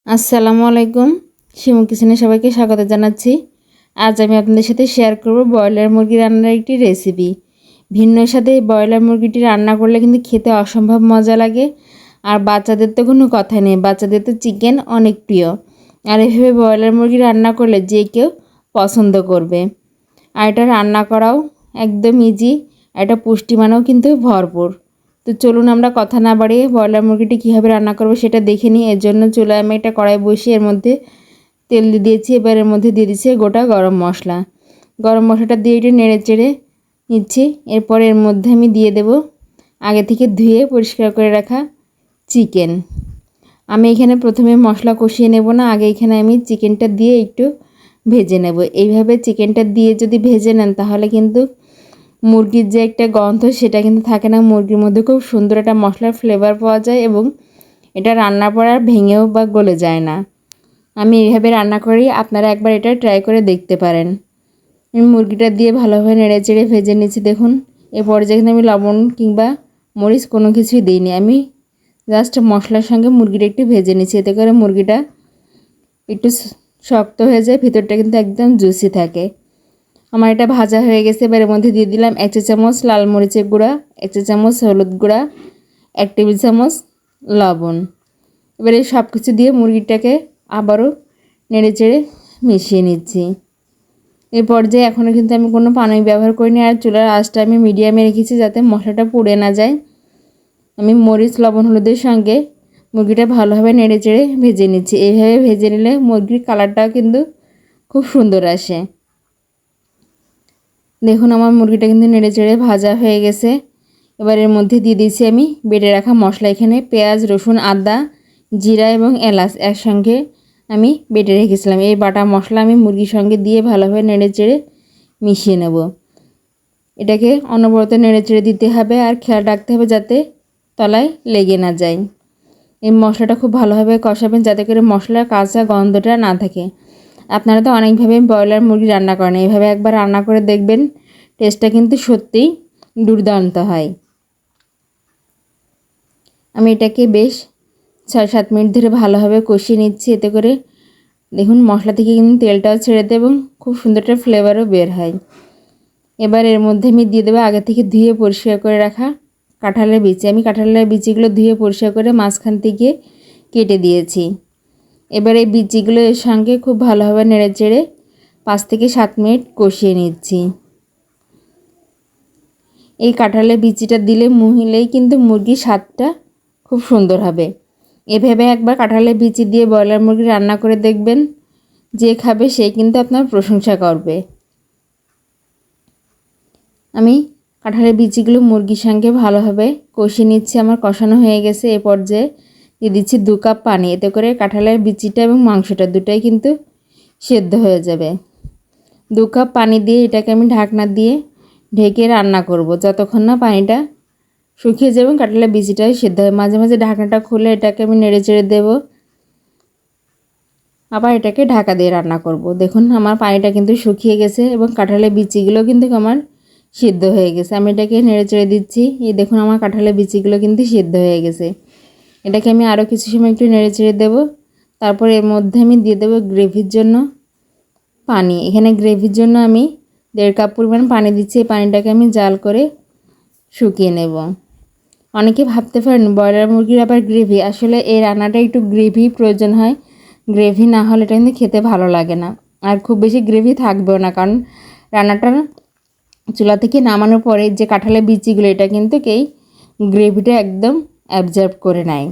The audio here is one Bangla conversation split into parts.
আসসালামু আলাইকুম। শিমু কিচেনে সবাইকে স্বাগত জানাচ্ছি। আজ আমি আপনাদের সাথে শেয়ার করব ব্রয়লার মুরগি রান্নার একটি রেসিপি। ভিন্ন সাথে ব্রয়লার মুরগিটি রান্না করলে কিন্তু খেতে অসম্ভব মজা লাগে। আর বাচ্চাদের তো কোনো কথা নেই, বাচ্চাদের তো চিকেন অনেক প্রিয়। আর এভাবে ব্রয়লার মুরগি রান্না করলে যে কেউ পছন্দ করবে। আর এটা রান্না করাও একদম ইজি, এটা পুষ্টিমানও কিন্তু ভরপুর। তো চলুন আমরা কথা না বাড়িয়ে ব্রয়লার মুরগিটি কীভাবে রান্না করবো সেটা দেখে নিই। এর জন্য চুলায় আমি একটা কড়াই বসিয়ে এর মধ্যে তেল দিয়ে দিয়েছি। এবার এর মধ্যে দিয়ে দিচ্ছি গোটা গরম মশলা। গরম মশলাটা দিয়ে একটু নেড়ে চেড়ে নিচ্ছি। এরপর এর মধ্যে আমি দিয়ে দেব আগে থেকে ধুয়ে পরিষ্কার করে রাখা চিকেন। আমি এখানে প্রথমে মশলা কষিয়ে নেব না, আগে এখানে আমি চিকেনটা দিয়ে একটু ভেজে নেব। এইভাবে চিকেনটা দিয়ে যদি ভেজে নেন তাহলে কিন্তু মুরগির যে একটা গন্ধ সেটা কিন্তু থাকে না। মুরগির মধ্যে খুব সুন্দর একটা মশলার ফ্লেভার পাওয়া যায় এবং এটা রান্নার পর আর ভেঙেও বা গলে যায় না। আমি এইভাবে রান্না করি, আপনারা একবার এটা ট্রাই করে দেখতে পারেন। আমি মুরগিটা দিয়ে ভালোভাবে নেড়ে চেড়ে ভেজে নিচ্ছি। দেখুন এ পর্যায়ে কিন্তু আমি লবণ কিংবা মরিচ কোনো কিছুই দিইনি, আমি জাস্ট মশলার সঙ্গে মুরগিটা একটু ভেজে নিচ্ছি। এতে করে মুরগিটা একটু শক্ত হয়ে যায়, ভিতরটা কিন্তু একদম জুসি থাকে। আমার এটা ভাজা হয়ে গেছে। এবার এর মধ্যে দিয়ে দিলাম 1 চা চামচ লাল মরিচের গুঁড়া, 1 চা চামচ হলুদ গুঁড়া, 1 টেবিল চামচ লবণ। এবার এই সব কিছু দিয়ে মুরগিটাকে আবারও নেড়ে চেড়ে মিশিয়ে নিচ্ছি। এই পর্যায়ে এখনও কিন্তু আমি কোনো পানি ব্যবহার করিনি, আর চুলার আঁচটা আমি মিডিয়ামে রেখেছি যাতে মশলাটা পুড়ে না যায়। আমি মরিচ লবণ হলুদের সঙ্গে মুরগিটা ভালোভাবে নেড়ে চেড়ে ভেজে নিচ্ছি। এইভাবে ভেজে নিলে মুরগির কালারটাও কিন্তু খুব সুন্দর আসে। দেখুন আমার মুরগিটা কিন্তু নেড়ে চেড়ে ভাজা হয়ে গেছে। এবার এর মধ্যে দিয়ে দিয়েছি আমি বেটে রাখা মশলা। এখানে পেঁয়াজ, রসুন, আদা, জিরা এবং এলাচ একসঙ্গে আমি বেটে রেখেছিলাম। এই বাটা মশলা আমি মুরগির সঙ্গে দিয়ে ভালোভাবে নেড়ে চেড়ে মিশিয়ে নেব। এটাকে অনবরত নেড়ে চেড়ে দিতে হবে আর খেয়াল রাখতে হবে যাতে তলায় লেগে না যায়। এই মশলাটা খুব ভালোভাবে কষাবেন যাতে করে মশলার কাঁচা গন্ধটা না থাকে। আপনারা তো অনেকভাবে ব্রয়লার মুরগি রান্না করেন, এইভাবে একবার রান্না করে দেখবেন, টেস্টটা কিন্তু সত্যিই দুর্দান্ত হয়। আমি এটাকে বেশ 6-7 মিনিট ধরে ভালোভাবে কষিয়ে নিচ্ছি। এতে করে দেখুন মশলা থেকে কিন্তু তেলটাও ছেড়ে দেয় এবং খুব সুন্দর একটা ফ্লেভারও বের হয়। এবার এর মধ্যে আমি দিয়ে দেবো আগে থেকে ধুয়ে পরিষ্কার করে রাখা কাঁঠালের বিচি। আমি কাঁঠালের বিচিগুলো ধুয়ে পরিষ্কার করে মাঝখান থেকে কেটে দিয়েছি। এবার এই বিচিগুলো এর সঙ্গে খুব ভালোভাবে নেড়ে চেড়ে 5 থেকে 7 মিনিট কষিয়ে নিচ্ছি। এই কাঁঠালের বিচিটা দিলে মুহিলেই কিন্তু মুরগির স্বাদটা খুব সুন্দর হবে। এভাবে একবার কাঁঠালের বিচি দিয়ে ব্রয়লার মুরগি রান্না করে দেখবেন, যে খাবে সে কিন্তু আপনার প্রশংসা করবে। আমি কাঁঠালের বিচিগুলো মুরগির সঙ্গে ভালোভাবে কষিয়ে নিচ্ছি। আমার কষানো হয়ে গেছে। এ পর্যায়ে দিয়ে দিচ্ছি 2 কাপ পানি। এতে করে কাঁঠালের বিচিটা এবং মাংসটা দুটাই কিন্তু সেদ্ধ হয়ে যাবে। 2 কাপ পানি দিয়ে এটাকে আমি ঢাকনা দিয়ে ঢেকে রান্না করব যতক্ষণ না পানিটা শুকিয়ে যাবে, কাঁঠালের বিচিটাও সেদ্ধ হয়। মাঝে মাঝে ঢাকনাটা খুলে এটাকে আমি নেড়ে চেড়ে দেবো, আবার এটাকে ঢাকা দিয়ে রান্না করব। দেখুন আমার পানিটা কিন্তু শুকিয়ে গেছে এবং কাঁঠালের বিচিগুলো কিন্তু আমার সিদ্ধ হয়ে গেছে। আমি এটাকে নেড়ে চেড়ে দিচ্ছি। এই দেখুন আমার কাঁঠালের বিচিগুলো কিন্তু সিদ্ধ হয়ে গেছে। এটাকে আমি আরও কিছু সময় একটু নেড়ে চেড়ে দেবো। তারপর এর মধ্যে আমি দিয়ে দেবো গ্রেভির জন্য পানি। এখানে গ্রেভির জন্য আমি 1.5 কাপ পরিমাণ পানি দিচ্ছি। এই পানিটাকে আমি জাল করে শুকিয়ে নেব। অনেকে ভাবতে পারেন ব্রয়লার মুরগির আবার গ্রেভি, আসলে এই রান্নাটা একটু গ্রেভি প্রয়োজন হয়। গ্রেভি না হলে এটা কিন্তু খেতে ভালো লাগে না, আর খুব বেশি গ্রেভি থাকবেও না, কারণ রান্নাটা চুলা থেকে নামানোর পরে যে কাঁঠালের বিচিগুলো এটা কিন্তু এই গ্রেভিটা একদম অ্যাবজর্ব করে নেয়।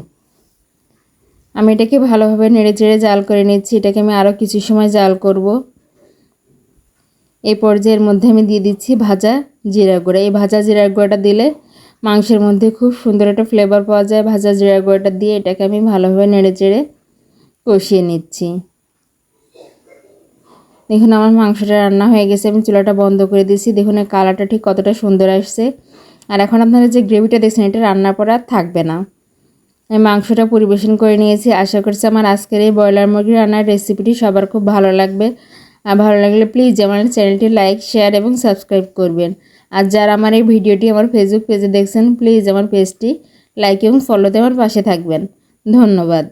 আমি এটাকে ভালোভাবে নেড়ে চেড়ে জাল করে নিচ্ছি। এটাকে আমি আরও কিছু সময় জাল করব। এই পর্যায়ের মধ্যে আমি দিয়ে দিচ্ছি ভাজা জিরা গুঁড়া। এই ভাজা জিরা গুঁড়াটা দিলে মাংসের মধ্যে খুব সুন্দর একটা ফ্লেভার পাওয়া যায়। ভাজা জিরা গুঁড়াটা দিয়ে এটাকে আমি ভালোভাবে নেড়ে চেড়ে কষিয়ে নিচ্ছি। দেখুন আমার মাংসটা রান্না হয়ে গেছে। আমি চুলাটা বন্ধ করে দিয়েছি। দেখুন এই কালারটা ঠিক কতটা সুন্দর আসছে। আর এখন আপনারা যে গ্রেভিটা দেখছেন এটা রান্নার পর আর থাকবে না। আমি মাংসটা পরিবেশন করে নিয়েছি। আশা করছি আমার আজকের এই ব্রয়লার মুরগি রান্নার রেসিপিটি সবার খুব ভালো লাগবে। আর ভালো লাগলে প্লিজ আমার চ্যানেলটি লাইক, শেয়ার এবং সাবস্ক্রাইব করবেন। আর যারা আমার এই ভিডিওটি আমার ফেসবুক পেজে দেখছেন প্লিজ আমার পেজটি লাইক এবং ফলোতে আমার পাশে থাকবেন। ধন্যবাদ।